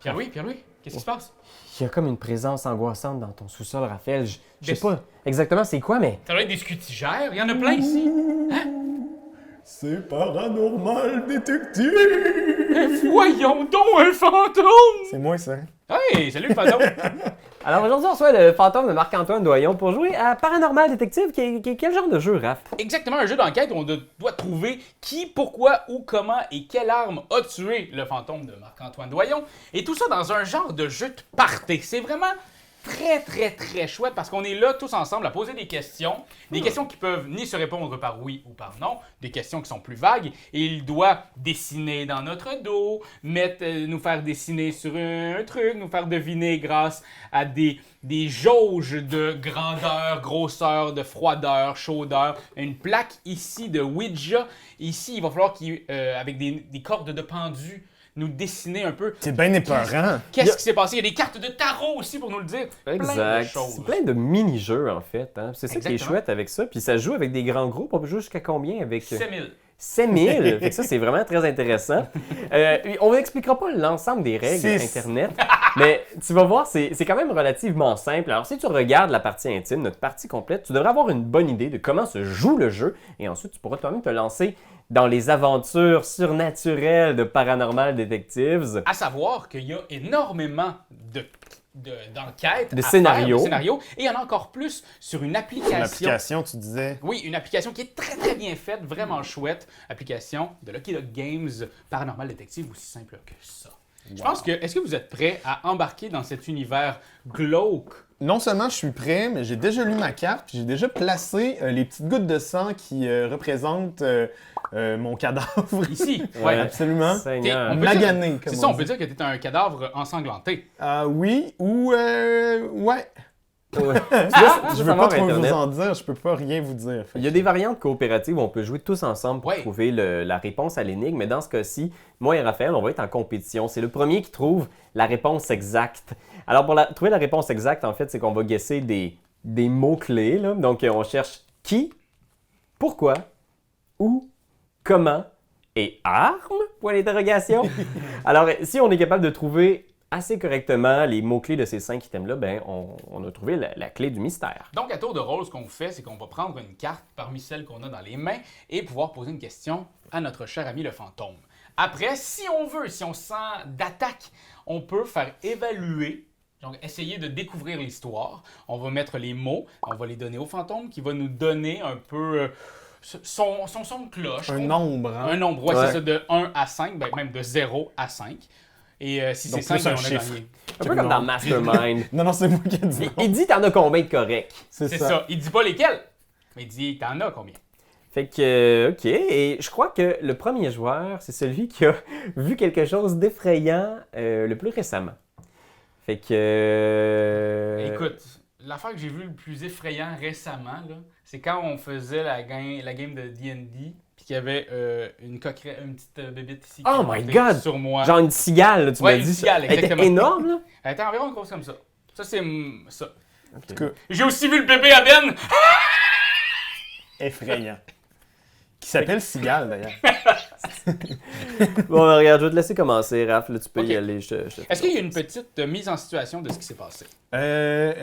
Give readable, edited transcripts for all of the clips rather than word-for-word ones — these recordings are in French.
Pierre-Louis, qu'est-ce qui se passe? Il y a comme une présence angoissante dans ton sous-sol, Raphaël. Je sais pas exactement c'est quoi, mais... Ça doit être des scutigères, il y en a plein ici. C'est paranormal, détective! Voyons donc un fantôme! C'est moi, ça. Hey, salut le fantôme! Alors aujourd'hui, on reçoit le fantôme de Marc-Antoine Doyon pour jouer à Paranormal Détective, qui est quel genre de jeu, Raph? Exactement, un jeu d'enquête où on doit trouver qui, pourquoi, où, comment et quelle arme a tué le fantôme de Marc-Antoine Doyon. Et tout ça dans un genre de jeu de party. C'est vraiment très chouette parce qu'on est là tous ensemble à poser des questions qui peuvent ni se répondre par oui ou par non, des questions qui sont plus vagues, et il doit dessiner dans notre dos, nous faire dessiner sur un truc, nous faire deviner grâce à des jauges de grandeur, grosseur, de froideur, chaudeur, une plaque ici de Ouija. Ici, il va falloir avec des cordes de pendu, nous dessiner un peu. C'est bien épeurant. Qu'est-ce qui s'est passé? Il y a des cartes de tarot aussi pour nous le dire. Plein de choses. C'est plein de mini-jeux, en fait. Hein? C'est ça qui est Exactement. chouette avec ça. Puis ça joue avec des grands groupes. On peut jouer jusqu'à combien avec... 7000. 5000! Fait que ça, c'est vraiment très intéressant. On n'expliquera pas l'ensemble des règles Internet, mais tu vas voir, c'est quand même relativement simple. Alors, si tu regardes la partie intime, notre partie complète, tu devrais avoir une bonne idée de comment se joue le jeu, et ensuite, tu pourras toi-même te lancer dans les aventures surnaturelles de Paranormal Detectives. À savoir qu'il y a énormément d'enquêtes, de scénarios. Et il y en a encore plus sur une application. L'application, tu disais. Oui, une application qui est très bien faite, vraiment chouette. Application de Lucky Luck Games, Paranormal Detective, aussi simple que ça. Wow. Je pense que, est-ce que vous êtes prêts à embarquer dans cet univers glauque? Non seulement je suis prêt, mais j'ai déjà lu ma carte, puis j'ai déjà placé les petites gouttes de sang qui représentent mon cadavre. Ici, Ouais. Absolument. Seigneur. Magané, comme c'est ça, on dit. peut dire que tu es un cadavre ensanglanté. Oui, ou ouais. Ouais. Je veux pas trop vous en dire, je peux pas rien vous dire. Il y a des variantes coopératives où on peut jouer tous ensemble pour Ouais. trouver la réponse à l'énigme, mais dans ce cas-ci, moi et Raphaël, on va être en compétition. C'est le premier qui trouve la réponse exacte. Alors, pour trouver la réponse exacte, en fait, c'est qu'on va guesser des mots-clés. Là. Donc, on cherche qui, pourquoi, où, comment et arme, point d'interrogation. Alors, si on est capable de trouver assez correctement les mots-clés de ces 5 items-là, ben, on a trouvé la clé du mystère. Donc, à tour de rôle, ce qu'on fait, c'est qu'on va prendre une carte parmi celles qu'on a dans les mains et pouvoir poser une question à notre cher ami le fantôme. Après, si on veut, si on sent d'attaque, on peut faire évaluer, donc essayer de découvrir l'histoire. On va mettre les mots, on va les donner au fantôme qui va nous donner un peu son son de cloche. Un nombre, hein? Un nombre, ouais, Ouais. c'est ça, de 1 à 5, ben, même de 0 à 5. Et si Donc, c'est 5, plus un ben, on a chiffre. gagné. Un peu comme dans Mastermind. Non, c'est moi qui ai dit. Il dit t'en as combien de corrects? C'est ça. Il dit pas lesquels, mais il dit t'en as combien. Fait que, OK. Et je crois que le premier joueur, c'est celui qui a vu quelque chose d'effrayant le plus récemment. Fait que... Écoute, l'affaire que j'ai vue le plus effrayant récemment, là, c'est quand on faisait la game de D&D, puis qu'il y avait une petite bébête ici qui Oh est my montée God! sur moi. Genre une cigale, là, tu Ouais, m'as une dit. cigale, Elle était exactement. énorme, là. Elle était environ grosse comme ça. Ça, c'est ça. En tout cas, J'ai aussi vu le bébé à Ben! effrayant. Qui s'appelle Cigale, d'ailleurs. Bon, regarde, je vais te laisser commencer, Raph. Là, tu peux Ok. y aller. Est-ce qu'il y a une petite mise en situation de ce qui s'est passé?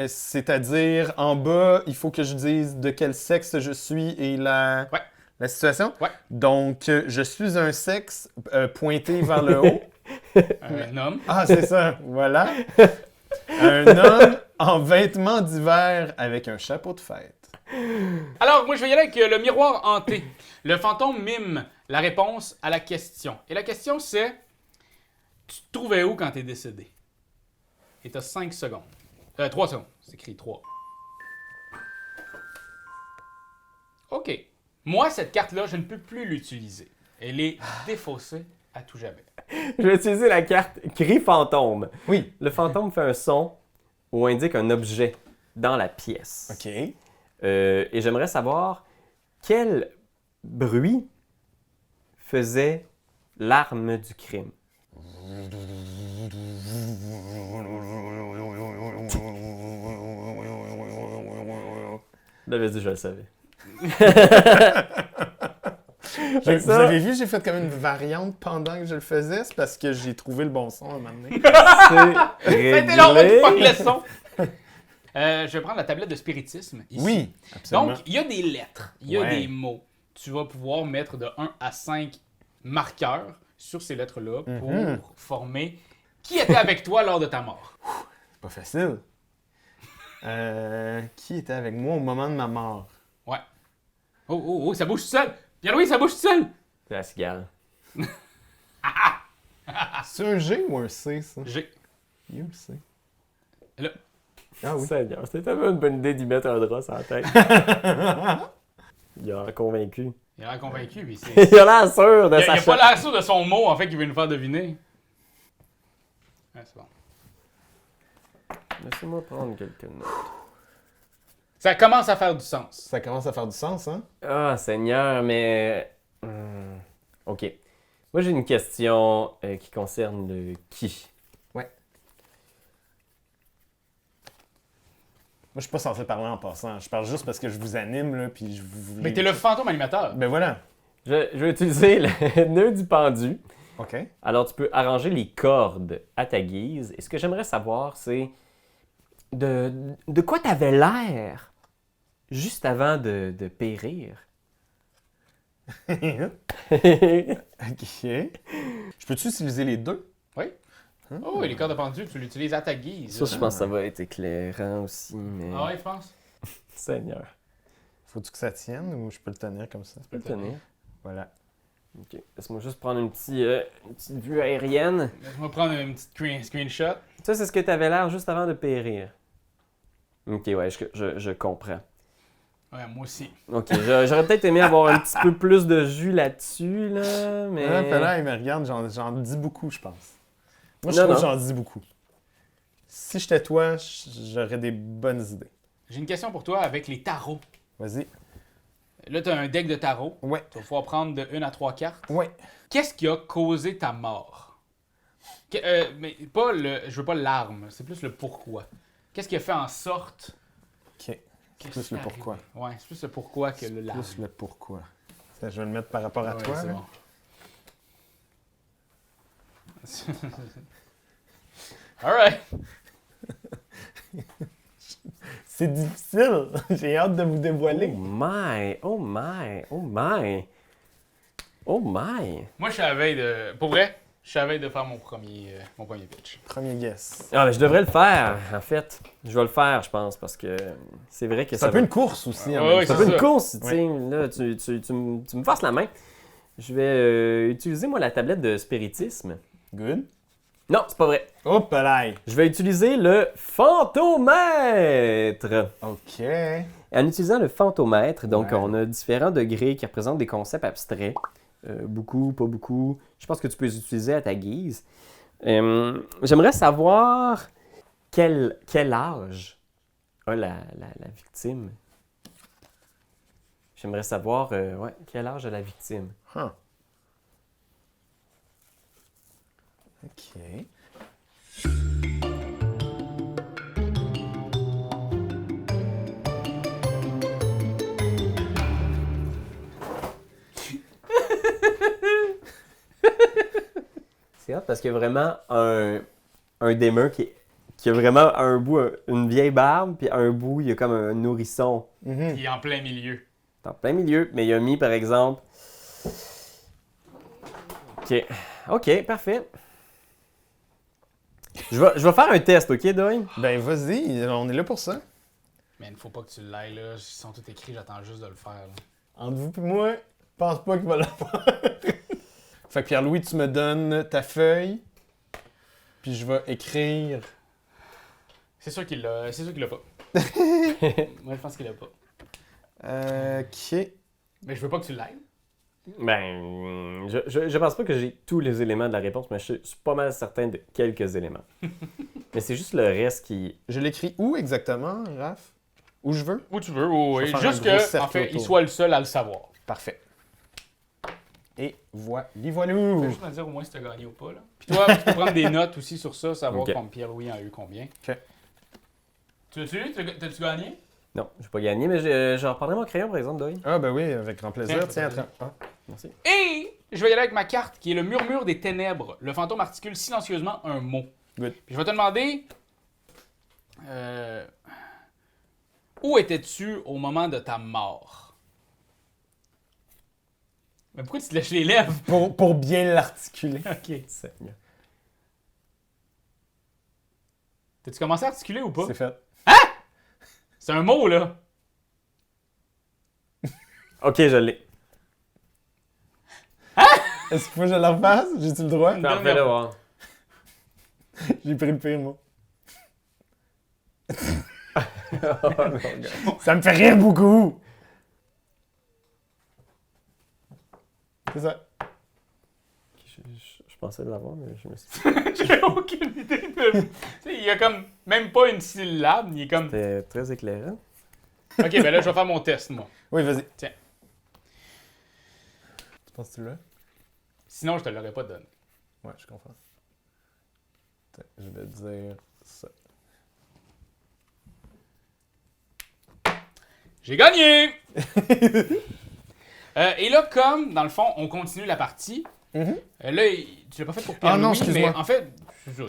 C'est-à-dire, en bas, il faut que je dise de quel sexe je suis et la situation. Ouais. Donc, je suis un sexe pointé vers le haut. Un homme. Ah, c'est ça, voilà. Un homme en vêtements d'hiver avec un chapeau de fête. Alors, moi, je vais y aller avec le miroir hanté. Le fantôme mime la réponse à la question. Et la question, c'est: tu te trouvais où quand t'es décédé? Et t'as 5 secondes. 3 secondes. C'est écrit 3. OK. Moi, cette carte-là, je ne peux plus l'utiliser. Elle est défaussée à tout jamais. Je vais utiliser la carte cri fantôme. Oui. Le fantôme fait un son ou indique un objet dans la pièce. OK. Et j'aimerais savoir quel bruit faisait l'arme du crime. Là, vas-y, je le savais. Fait que Vous ça- avez vu, j'ai fait comme une variante pendant que je le faisais. C'est parce que j'ai trouvé le bon son à un moment donné. C'est Ça a été long, réglé. tu pognes le son. Je vais prendre la tablette de spiritisme ici. Oui, absolument. Donc, il y a des lettres, il y a Ouais. des mots. Tu vas pouvoir mettre de 1 à 5 marqueurs sur ces lettres-là pour former qui était avec toi lors de ta mort. C'est pas facile. Qui était avec moi au moment de ma mort? Ouais. Oh, ça bouge tout seul. Pierre-Louis, ça bouge tout seul. C'est la cigale. C'est un G ou un C, ça? J'ai. Il y a un C. Là. Ah oui. Seigneur, c'était tellement une bonne idée d'y mettre un drap sur la tête. Il a convaincu. Il a l'air convaincu, puis c'est... Il a l'air sûr de Il sa a pas l'air sûr de son mot, en fait, qu'il veut nous faire deviner. Ouais, c'est bon. Laissez-moi prendre quelques notes. Ça commence à faire du sens. Ça commence à faire du sens, hein? Ah, Seigneur, mais... OK. Moi, j'ai une question qui concerne le qui. Ouais. Moi, je suis pas censé parler en passant. Je parle juste parce que je vous anime, là, puis je vous... Mais t'es le fantôme animateur. Ben voilà. Je vais utiliser le nœud du pendu. OK. Alors, tu peux arranger les cordes à ta guise. Et ce que j'aimerais savoir, c'est de quoi tu avais l'air juste avant de périr. OK. Je peux-tu utiliser les deux? Oui. Oh, et les cordes de pendu, tu l'utilises à ta guise. Ça, je pense que ça va être éclairant aussi, mais... Ah ouais, tu penses? Seigneur. Faut-tu que ça tienne ou je peux le tenir comme ça? Tu peux le tenir. Voilà. OK. Laisse-moi juste prendre une petite vue aérienne. Laisse-moi prendre une petite screenshot. Ça, c'est ce que tu avais l'air juste avant de périr. OK, ouais, je comprends. Ouais, moi aussi. OK, j'aurais peut-être aimé avoir un petit peu plus de jus là-dessus, là, mais... Ah, fait là, il me regarde, j'en dis beaucoup, je pense. Moi, je Non, trouve que non. j'en dis beaucoup. Si j'étais toi, j'aurais des bonnes idées. J'ai une question pour toi avec les tarots. Vas-y. Là, tu as un deck de tarot. Ouais. Tu vas pouvoir prendre de 1 à 3 cartes. Ouais. Qu'est-ce qui a causé ta mort? Mais pas le. Je veux pas l'arme, c'est plus le pourquoi. Qu'est-ce qui a fait en sorte. OK. C'est plus le pourquoi. Ouais, c'est plus le pourquoi que le l'arme. Plus le pourquoi. Ça, je vais le mettre par rapport à Ouais, toi. c'est là. bon. Alright. C'est difficile. J'ai hâte de vous Oh dévoiler. my, oh my, oh my. Oh my. Moi, je suis à la veille de. Pour vrai, je suis à la veille de faire mon premier pitch. Premier guess. Ah, mais je devrais le faire, en fait. Je vais le faire, je pense, parce que c'est vrai que C'est un peu une course aussi. en Ouais, même ouais, temps. C'est un peu ça. une course, tu sais. Là, tu me fasses la main. Je vais utiliser, moi, la tablette de spiritisme. Good. Non, c'est pas vrai. Hop là. Je vais utiliser le fantomètre. OK. En utilisant le fantomètre, donc Ouais. on a différents degrés qui représentent des concepts abstraits. Beaucoup, pas beaucoup. Je pense que tu peux les utiliser à ta guise. J'aimerais savoir quel âge a la victime. J'aimerais savoir quel âge a la victime. Huh. OK. C'est hot parce qu'il y a vraiment un démon qui a vraiment un bout, une vieille barbe, puis un bout, il y a comme un nourrisson. Mhm. Il est en plein milieu. C'est en plein milieu, mais il a mis, par exemple... OK, parfait. Je vais faire un test, OK, Doyle? Ben, vas-y. On est là pour ça. Mais il ne faut pas que tu l'ailles, là. Ils sont tous écrits, j'attends juste de le faire. Là. Entre vous et moi, je pense pas qu'il va l'avoir. Fait que Pierre-Louis, tu me donnes ta feuille, puis je vais écrire. C'est sûr qu'il l'a. C'est sûr qu'il l'a pas. Moi, je pense qu'il l'a pas. OK. Mais je veux pas que tu l'ailles. Ben, je pense pas que j'ai tous les éléments de la réponse, mais je suis pas mal certain de quelques éléments. Mais c'est juste le reste qui... Je l'écris où exactement, Raph? Où je veux? Où tu veux, oui. Je vais faire Juste un gros que, cercle en fait, il autour. soit le seul à le savoir. Parfait. Et voilà. Tu peux Voilou! juste me dire au moins si tu as gagné ou pas. Là. Puis toi, tu peux prendre des notes aussi sur ça, savoir Ok. comme Pierre-Louis en a eu combien. OK. Tu l'as-tu? T'as-tu gagné? Non, j'ai pas gagné, mais je reprendrai mon crayon, par exemple, Doyle. Ah, ben oui, avec grand plaisir. Tiens, Tiens, vas-y. attends. Ah. Merci. Et je vais y aller avec ma carte qui est le murmure des ténèbres. Le fantôme articule silencieusement un mot. Good. Puis je vais te demander... où étais-tu au moment de ta mort? Mais pourquoi tu te lèches les lèvres? Pour bien l'articuler. Ok. Seigneur. T'as-tu commencé à articuler ou pas? C'est fait. C'est un mot, là. Ok, je l'ai. Est-ce qu'il faut que je la refasse? J'ai-tu le droit? Donne-le. Fais-le voir. J'ai pris le pire mot. Oh, non, gars. Ça me fait rire beaucoup! C'est ça. Je pensais l'avoir, mais je me suis... J'ai aucune idée de... Tu sais, il y a comme même pas une syllabe. Il est comme... C'était très éclairant. Ok, ben là, je vais faire mon test, moi. Oui, vas-y. Tiens. Tu penses que tu l'as? Sinon, je te l'aurais pas donné. Ouais, je comprends. Attends, je vais dire ça. J'ai gagné! Et là, comme, dans le fond, on continue la partie, là, tu l'as pas fait pour Pierre-Louis, non, mais excuse-moi. en fait, c'est ça,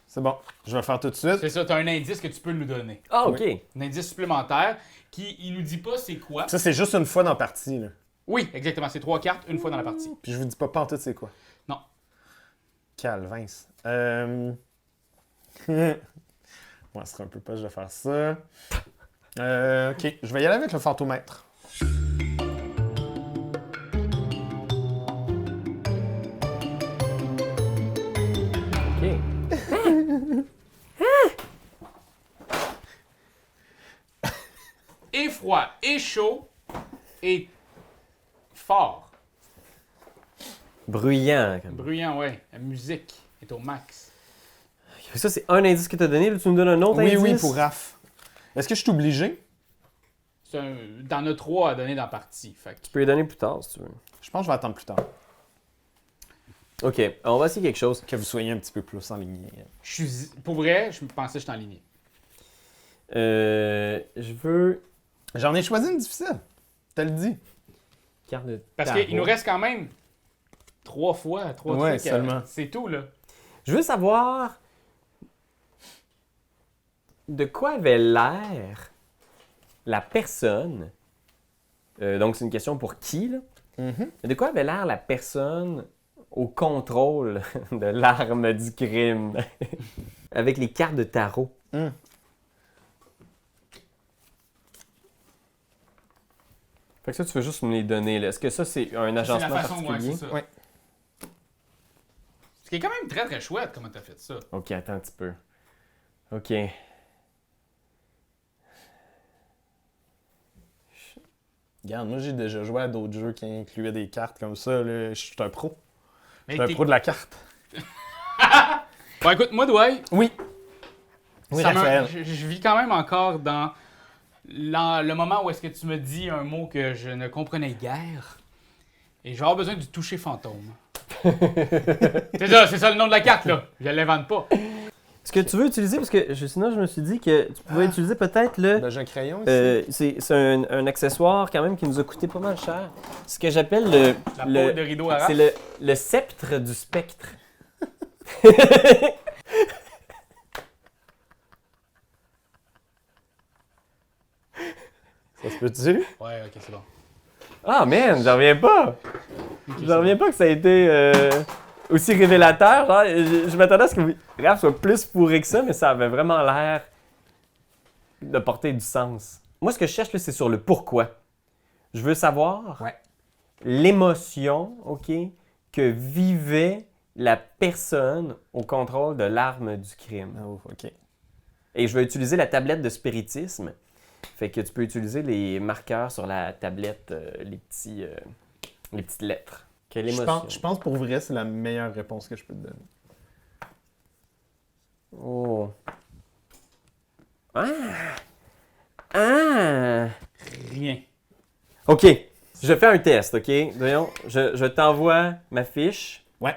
C'est bon, je vais le faire tout de suite. c'est ça, t'as un indice que tu peux nous donner. Ah, ok. Un indice supplémentaire qui, il nous dit pas c'est quoi. Ça, c'est juste une fois dans la partie, là. Oui, exactement, c'est 3 cartes, une fois dans la partie. Puis je vous dis pas pantoute c'est quoi. Non. Calvins. Ouais, ce serait un peu poche de faire ça. Ok, je vais y aller avec le fantomètre. Ok. Et froid, et chaud, et fort. Bruyant. Comme. Bruyant, ouais. La musique est au max. Ça, c'est un indice que tu as donné. Là, tu me donnes un autre indice? Oui, pour Raph. Est-ce que je suis obligé? T'en as 3 à donner dans la partie. Fait que... Tu peux les donner plus tard, si tu veux. Je pense que je vais attendre plus tard. Ok, on va essayer quelque chose. Que vous soyez un petit peu plus en ligne. Pour vrai, je pensais que j'étais en ligne. Je veux... J'en ai choisi une difficile. Je te le dis. Carte de Parce tarot. qu'il nous reste quand même 3 fois, 3 Ouais, trucs. seulement. C'est tout, là. Je veux savoir... De quoi avait l'air la personne... donc, c'est une question pour qui, là? De quoi avait l'air la personne au contrôle de l'arme du crime? Avec les cartes de tarot. Fait que ça, tu veux juste me les donner, là. Est-ce que ça, c'est un C'est la agencement façon, ouais, particulier? c'est ça. Ouais. Ce qui est quand même très, très chouette, comment t'as fait ça. Ok, attends un petit peu. Ok. Regarde, moi j'ai déjà joué à d'autres jeux qui incluaient des cartes comme ça. Là. Je suis un pro. Mais Je suis un t'es- pro de la carte. Bon, écoute, moi, Dwight, Oui. Oui, ça me- Raphaël. je vis quand même encore dans le moment où est-ce que tu me dis un mot que je ne comprenais guère. Et je vais avoir besoin du toucher fantôme. c'est ça le nom de la carte, là. Je l'invente pas. Est-ce que tu veux utiliser, parce que sinon je me suis dit que tu pouvais utiliser peut-être le... Ben, j'ai un crayon ici. c'est un accessoire quand même qui nous a coûté pas mal cher. Ce que j'appelle le... La le- peau de rideau arabe. c'est le sceptre du spectre. Ça se peut-tu? Ouais, ok, c'est bon. Ah man, j'en reviens pas! J'en reviens pas que ça a été aussi révélateur. Genre, je m'attendais à ce que Raph soit plus fourré que ça, mais ça avait vraiment l'air de porter du sens. Moi, ce que je cherche, là, c'est sur le pourquoi. Je veux savoir Ouais. l'émotion, OK, que vivait la personne au contrôle de l'arme du crime. Oh, ok. Et je vais utiliser la tablette de spiritisme. Fait que tu peux utiliser les marqueurs sur la tablette, les petites lettres. Quelle émotion? Je pense pour vrai, c'est la meilleure réponse que je peux te donner. Oh. Ah! Ah! Rien. OK. Je fais un test, OK? Voyons, je t'envoie ma fiche. Ouais.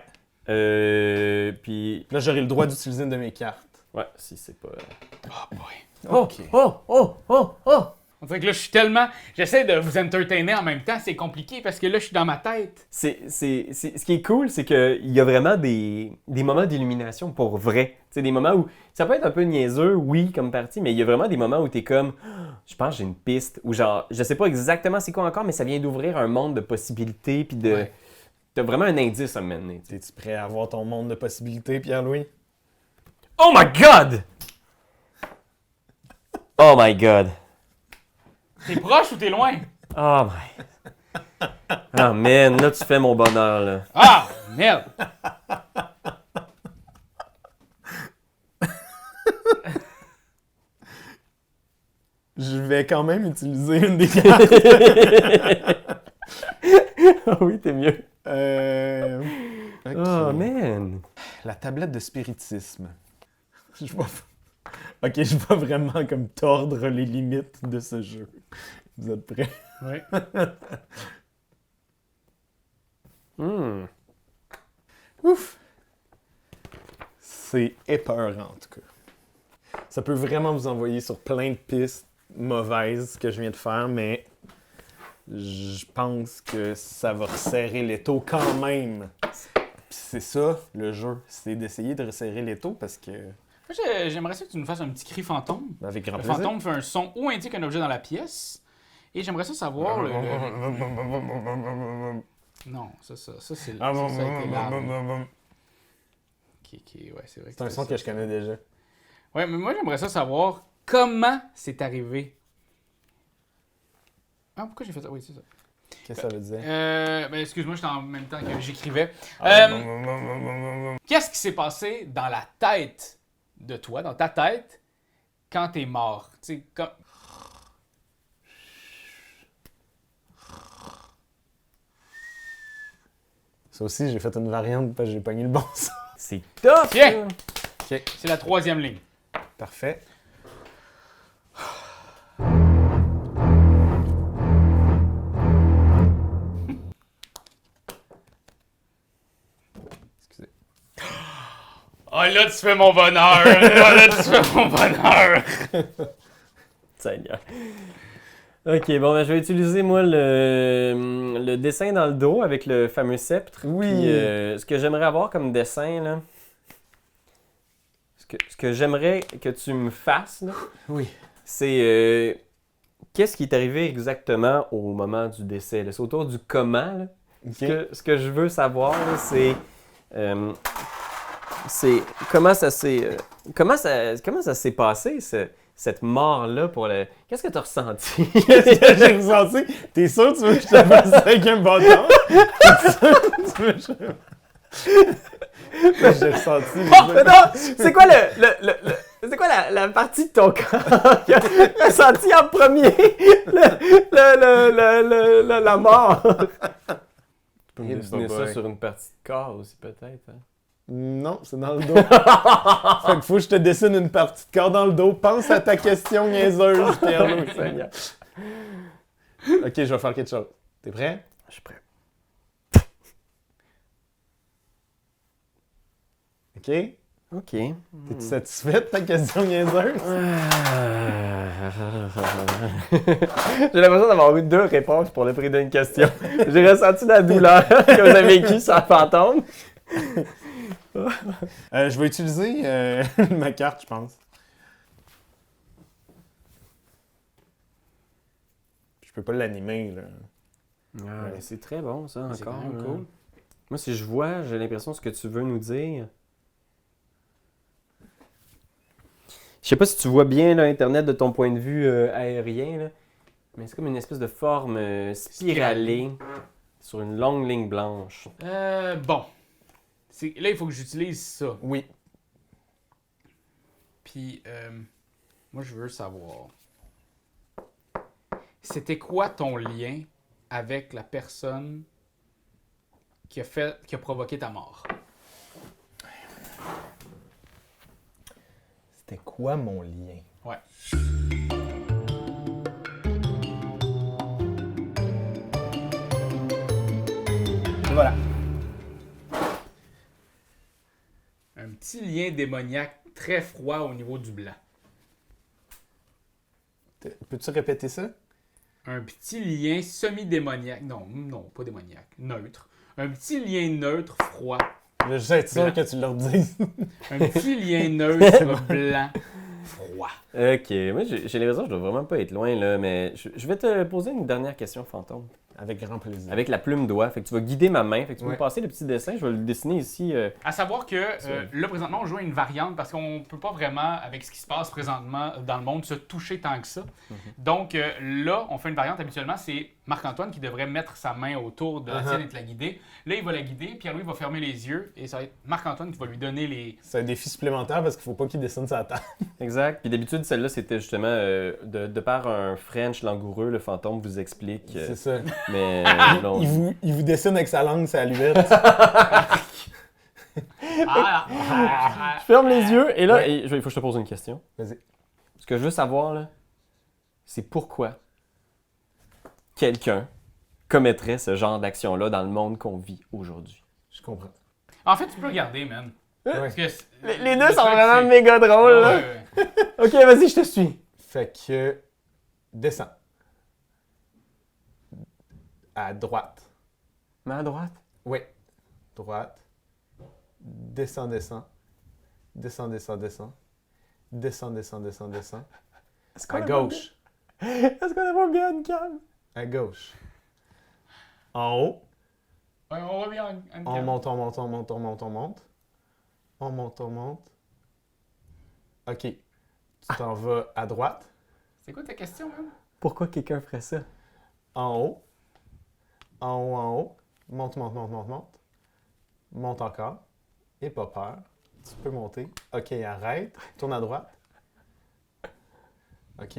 Puis... Là, j'aurai le droit d'utiliser une de mes cartes. Ouais, si c'est pas... Oh boy. Oh! Ok. Oh! Oh! Oh! Oh! On dirait que là, je suis tellement... J'essaie de vous entertainer en même temps. C'est compliqué parce que là, je suis dans ma tête. Ce qui est cool, c'est qu'il y a vraiment des moments d'illumination pour vrai. Tu sais, des moments où ça peut être un peu niaiseux, oui, comme partie, mais il y a vraiment des moments où t'es comme, je pense que j'ai une piste, ou genre, je sais pas exactement c'est quoi encore, mais ça vient d'ouvrir un monde de possibilités, puis de... Ouais. T'as vraiment un indice à me mener. Tu sais. Es-tu prêt à avoir ton monde de possibilités, Pierre-Louis? Oh my God! Oh my God! T'es proche ou t'es loin? Oh my... Oh man, là tu fais mon bonheur, là. Ah, merde! Je vais quand même utiliser une des cartes. Ah oui, t'es mieux. Ok. Oh man! La tablette de spiritisme. Je vais... Ok, je vais vraiment comme tordre les limites de ce jeu. Vous êtes prêts? Oui. Ouf! C'est épeurant, en tout cas. Ça peut vraiment vous envoyer sur plein de pistes mauvaises que je viens de faire, mais je pense que ça va resserrer l'étau quand même. Puis c'est ça, le jeu. C'est d'essayer de resserrer l'étau parce que... Moi, j'aimerais ça que tu nous fasses un petit cri fantôme. Avec grand Le plaisir. fantôme fait un son ou indique un objet dans la pièce. Et j'aimerais ça savoir... Non, ça c'est... Ça, ça a été l'arme. Ok, ouais, c'est vrai. C'est un son que je connais déjà. Ouais, mais moi, j'aimerais ça savoir comment c'est arrivé. Ah, pourquoi j'ai fait ça? Oui, c'est ça. Qu'est-ce que ça veut dire? Ben, excuse-moi, j'étais en même temps que j'écrivais. Qu'est-ce qui s'est passé dans la tête de toi, dans ta tête, quand t'es mort? Tu sais, comme... Ça aussi, j'ai fait une variante parce que j'ai pogné le bon son. C'est top! Tiens! Ok, C'est la 3e ligne. parfait. Excusez. Oh, là, tu fais mon bonheur! Là, tu fais mon bonheur! Seigneur. Ok, bon, ben, je vais utiliser, moi, le dessin dans le dos avec le fameux sceptre. Oui. Puis, ce que j'aimerais avoir comme dessin, là... Ce que j'aimerais que tu me fasses, là, Oui. c'est... qu'est-ce qui est arrivé exactement au moment du décès? Là? C'est autour du comment, là. Ok. Ce que je veux savoir, là, c'est comment ça s'est... comment ça s'est passé, cette mort-là pour le... Qu'est-ce que tu as ressenti? Qu'est-ce que j'ai ressenti? T'es sûr que tu veux que je te fasse ça avec un bâton? T'es sûr que tu veux que j'ai ressenti... Oh, non! C'est quoi c'est quoi la partie de ton corps qui a ressenti en premier la mort? Tu peux me dessiner ça sur une partie de corps aussi, peut-être. Hein? Non, c'est dans le dos. Fait qu'il faut que je te dessine une partie de corps dans le dos. Pense à ta question niaiseuse, Pierre-Louis. Seigneur. Ok, je vais faire quelque chose. T'es prêt? Je suis prêt. Ok? OK. T'es-tu satisfait de ta question niaiseuse? J'ai l'impression d'avoir eu 2 réponses pour le prix d'une question. J'ai ressenti la douleur que vous avez vécue sur la fantôme. Je vais utiliser ma carte, je pense. Je peux pas l'animer, là. Ah, mais c'est très bon, ça, C'est encore. quand même là. cool. Moi, si je vois, j'ai l'impression ce que tu veux nous dire. Je sais pas si tu vois bien là, Internet de ton point de vue aérien, là, mais c'est comme une espèce de forme spiralée sur une longue ligne blanche. Bon. Là, il faut que j'utilise ça. Oui. Puis, moi, je veux savoir. C'était quoi ton lien avec la personne qui a provoqué ta mort? C'était quoi mon lien? Ouais. Voilà. Un petit lien démoniaque très froid au niveau du blanc. Peux-tu répéter ça? Un petit lien semi-démoniaque. Non, pas démoniaque. Neutre. Un petit lien neutre froid. Je suis être sûr Blanc. que tu leur dises. Un petit lien neutre blanc froid. Ok, moi j'ai l'impression que je dois vraiment pas être loin là, mais je vais te poser une dernière question, fantôme. Avec grand plaisir. Avec la plume doigt, fait que tu vas guider ma main, fait que tu peux Ouais. me passer le petit dessin, je vais le dessiner ici. À savoir que là, présentement, on joue à une variante parce qu'on peut pas vraiment, avec ce qui se passe présentement dans le monde, se toucher tant que ça. Donc là, on fait une variante habituellement, c'est Marc-Antoine qui devrait mettre sa main autour de la tienne et te la guider. Là, il va la guider, Pierre-Louis va fermer les yeux et ça va être Marc-Antoine qui va lui donner les... C'est un défi supplémentaire parce qu'il faut pas qu'il descende sa table. Exact. Puis d'habitude, celle-là, c'était justement de par un French langoureux, le fantôme vous explique. C'est ça. Mais non. Il vous dessine avec sa langue, sa luette. Je ferme les yeux et là, Ouais. il faut que je te pose une question. Vas-y. Ce que je veux savoir, là, c'est pourquoi quelqu'un commettrait ce genre d'action-là dans le monde qu'on vit aujourd'hui. Je comprends. En fait, tu peux regarder, man. Ouais. Parce que Les deux le sont truc, vraiment c'est- méga drôles, là. Ouais. Ok, vas-y, je te suis. Fait que. Descends. À droite. Mais à droite. Oui. Droite. Descends, descends. Descends, descends, descends. Descends, descends, descends, descends. Est-ce À gauche. Est-ce qu'on a pas bien une cam? À gauche. En haut. Ouais, on revient en On monte, on monte, on monte, on monte, on monte. On monte, on monte. OK. Tu t'en vas à droite. C'est quoi ta question, man? Pourquoi quelqu'un ferait ça? En haut. En haut, en haut. Monte, monte, monte, monte, monte. Monte encore. Et pas peur. Tu peux monter. OK, arrête. Tourne à droite. OK.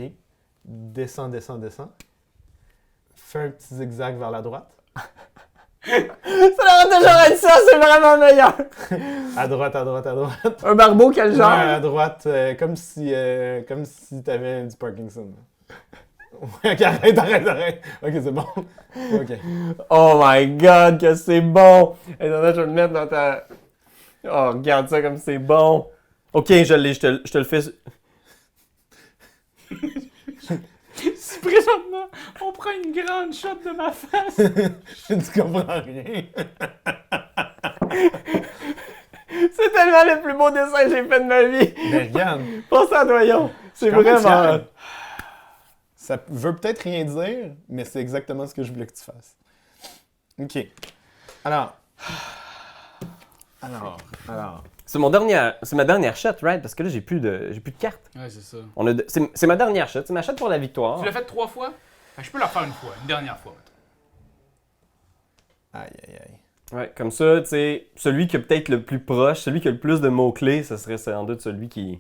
Descends, descends, descends. Fais un petit zigzag vers la droite. Ça devrait toujours être ça, c'est vraiment meilleur! À droite, à droite, à droite. Un barbeau, quel Ouais, genre? à droite, comme si t'avais du Parkinson. Ouais, OK, arrête, arrête, arrête. OK, c'est bon. OK. Oh my god, que c'est bon! Et attends, je vais le mettre dans ta... Oh, regarde ça comme c'est bon! Ok, je l'ai, je te le fais... Si présentement, on prend une grande shot de ma face. Tu comprends rien. C'est tellement le plus beau dessin que j'ai fait de ma vie! Mais regarde, Pense à Doyon! C'est quand même vraiment... fier. Ça veut peut-être rien dire, mais c'est exactement ce que je voulais que tu fasses. OK. Alors. C'est ma dernière shot, right? Parce que là, j'ai plus de cartes. Ouais, c'est ça. C'est ma dernière shot, c'est ma shot pour la victoire. Tu l'as fait 3 fois? Fait que je peux le refaire une fois, une dernière fois. Aïe, aïe, aïe. Ouais, comme ça, tu sais, celui qui est peut-être le plus proche, celui qui a le plus de mots-clés, ce serait sans doute celui qui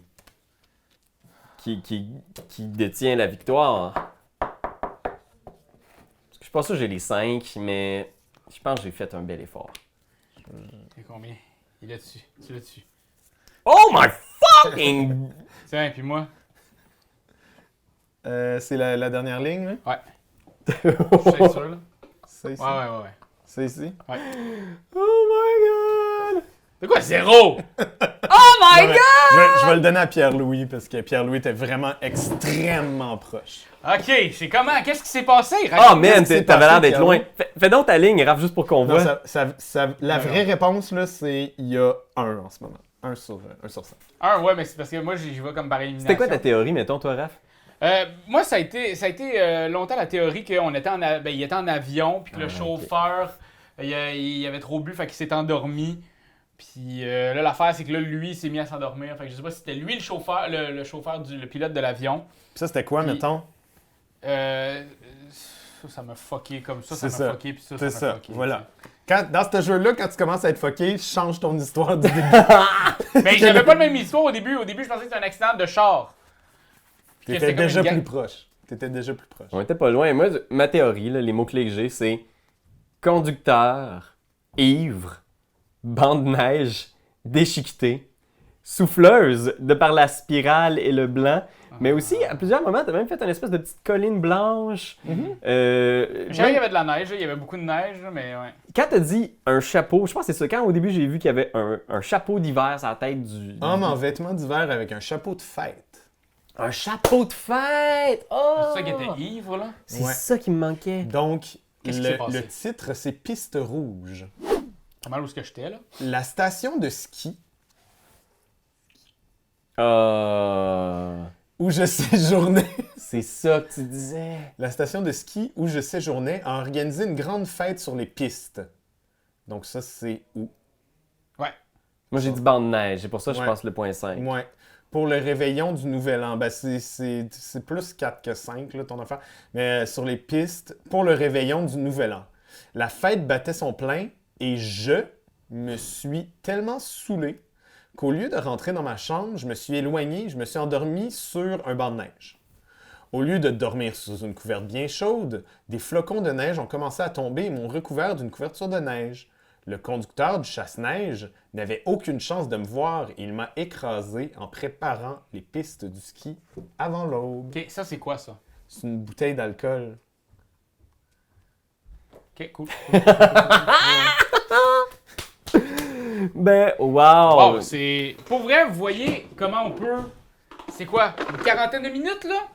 détient la victoire. Parce que je suis pas sûr que j'ai les 5, mais je pense que j'ai fait un bel effort. C'est combien? Il est dessus. Tu l'as dessus. Oh my fucking... Tiens, puis moi? C'est la dernière ligne, là? Ouais. Je suis sûr, là. C'est ici? Ouais. C'est ici? Oh my god! De quoi, 0? Oh my Non, mais god! je vais le donner à Pierre-Louis parce que Pierre-Louis était vraiment extrêmement proche. Ok, c'est comment? Qu'est-ce qui s'est passé? Oh man, Qu'est-ce qui s'est t'avais l'air passé, d'être Pierre-Louis? loin. Fais donc ta ligne, Raph, juste pour qu'on Non, voit. la vraie réponse, là, c'est il y a 1 en ce moment. 1 sur 5. Ouais, mais c'est parce que moi, j'y vais comme par élimination. C'était quoi ta théorie, mettons, toi, Raph? Moi, ça a été longtemps la théorie qu'on était il était en avion, puis que le chauffeur, il avait trop bu, fait qu'il s'est endormi. Puis là, l'affaire, c'est que là, lui, il s'est mis à s'endormir. Fait que je sais pas si c'était lui le chauffeur, le chauffeur, le pilote de l'avion. Puis ça, c'était quoi, Puis- mettons? Ça m'a fucké comme ça, C'est ça m'a ça. fucké, puis ça C'est m'a ça, fucké. voilà. Dans ce jeu-là, quand tu commences à être fucké, change ton histoire du début. Mais j'avais pas le même histoire au début. Au début, je pensais que c'était un accident de char. Puis que T'étais c'était comme déjà une gang. plus proche. T'étais déjà plus proche. On était pas loin. Moi, ma théorie, là, les mots-clés que j'ai, c'est conducteur, ivre, bande de neige, déchiqueté, souffleuse de par la spirale et le blanc. Mais aussi, à plusieurs moments, t'as même fait une espèce de petite colline blanche. Je savais qu'il y avait de la neige, là, il y avait beaucoup de neige, là, mais ouais. Quand t'as dit un chapeau, je pense que c'est ça. Quand au début, j'ai vu qu'il y avait un chapeau d'hiver sur la tête du... Homme en vêtements d'hiver avec un chapeau de fête. Un chapeau de fête! Oh! C'est ça qui était ivre, là. C'est Ouais. ça qui me manquait. Donc, Qu'est-ce qui s'est passé? le titre, c'est Piste rouge. Pas mal où est-ce que j'étais, là. La station de ski où je séjournais. C'est ça que tu disais. La station de ski où je séjournais a organisé une grande fête sur les pistes. Donc ça, c'est où? Ouais. Moi, j'ai dit bande de neige. C'est pour ça que je Ouais. pense le point 5. Ouais. Pour le réveillon du Nouvel An, ben c'est plus 4 que 5, là, ton affaire. Mais sur les pistes, pour le réveillon du Nouvel An. La fête battait son plein et je me suis tellement saoulé qu'au lieu de rentrer dans ma chambre, je me suis éloigné, je me suis endormi sur un banc de neige. Au lieu de dormir sous une couverte bien chaude, des flocons de neige ont commencé à tomber et m'ont recouvert d'une couverture de neige. Le conducteur du chasse-neige n'avait aucune chance de me voir et il m'a écrasé en préparant les pistes du ski avant l'aube. OK, ça, c'est quoi, ça? C'est une bouteille d'alcool. OK, cool. Ben, wow! Wow, c'est... Pour vrai, vous voyez comment on peut... C'est quoi? Une quarantaine de minutes, là?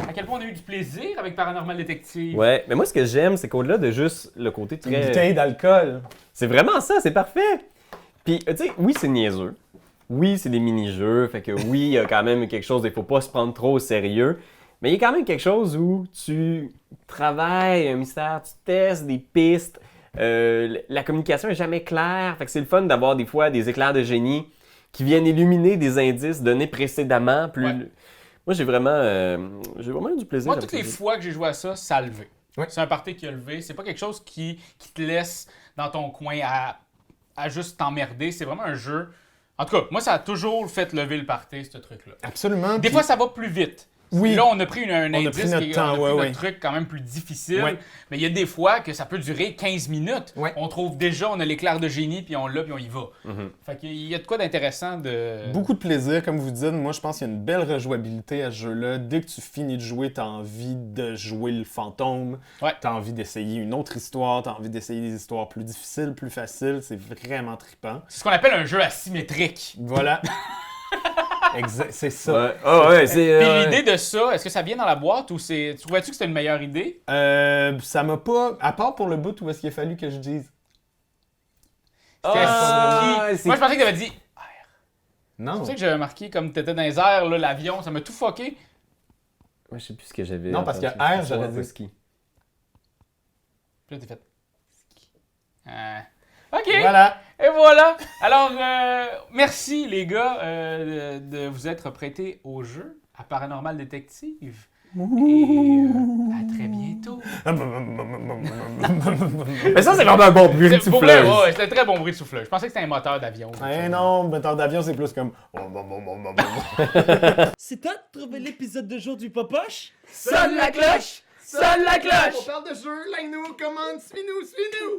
À quel point on a eu du plaisir avec Paranormal Detective. Ouais, mais moi, ce que j'aime, c'est qu'au-delà de juste le côté Une très... bouteille d'alcool. C'est vraiment ça, c'est parfait! Puis, tu sais, oui, c'est niaiseux. Oui, c'est des mini-jeux, fait que oui, il y a quand même quelque chose, il faut pas se prendre trop au sérieux. Mais il y a quand même quelque chose où tu travailles un mystère, tu testes des pistes, la communication est jamais claire, fait que c'est le fun d'avoir des fois des éclairs de génie qui viennent illuminer des indices donnés précédemment. Ouais. Moi, j'ai vraiment eu du plaisir. Moi, avec toutes les ce jeu. fois que j'ai joué à ça, ça a levé. Ouais. C'est un party qui a levé. C'est pas quelque chose qui te laisse dans ton coin à juste t'emmerder. C'est vraiment un jeu... En tout cas, moi, ça a toujours fait lever le party, ce truc-là. Absolument. Des fois, ça va plus vite. Oui. Là, on a pris un indice, pris notre temps, on a pris ouais, notre ouais. truc quand même plus difficile. Ouais. Mais il y a des fois que ça peut durer 15 minutes. Ouais. On trouve déjà, on a l'éclair de génie, puis on l'a, puis on y va. Fait qu'il y a de quoi d'intéressant de... Beaucoup de plaisir, comme vous dites. Moi, je pense qu'il y a une belle rejouabilité à ce jeu-là. Dès que tu finis de jouer, t'as envie de jouer le fantôme. Ouais. T'as envie d'essayer une autre histoire. T'as envie d'essayer des histoires plus difficiles, plus faciles. C'est vraiment trippant. C'est ce qu'on appelle un jeu asymétrique. Voilà. C'est ça. Ouais. Ah ouais, c'est... Puis l'idée de ça, est-ce que ça vient dans la boîte ou c'est... Trouvais-tu que c'était une meilleure idée? Ça m'a pas... À part pour le bout où est-ce qu'il a fallu que je dise... c'est- Moi, je pensais que t'avais dit... C'est Non. pour ça que j'avais marqué comme t'étais dans les airs, là, l'avion, ça m'a tout fucké. Moi, je sais plus ce que j'avais... Non, parce que entendu. R, j'aurais dit ski. Puis là, t'es fait... OK. Voilà. Et voilà! Alors, merci les gars de vous être prêtés au jeu à Paranormal Detective. Et à très bientôt. Mais ça, c'est vraiment un bon bruit de Pour vrai, souffleuse. ouais, c'était un très bon bruit de souffleur. Je pensais que c'était un moteur d'avion. Eh non, moteur d'avion, c'est plus comme... C'est toi de trouver l'épisode de jour du Popoche? Sonne la cloche! Sonne la cloche! parle de jeu, like-nous, commande, suis-nous,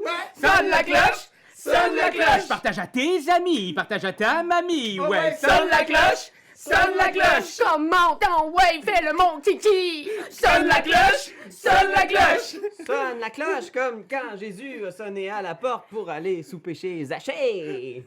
ouais! Sonne la cloche! Sonne la cloche! Partage à tes amis, partage à ta mamie, ouais! Sonne la cloche! Sonne la cloche! Comment ton ouais, fais le mon titi! Sonne la cloche! Sonne la cloche! Sonne la cloche comme quand Jésus a sonné à la porte pour aller souper chez Zachée.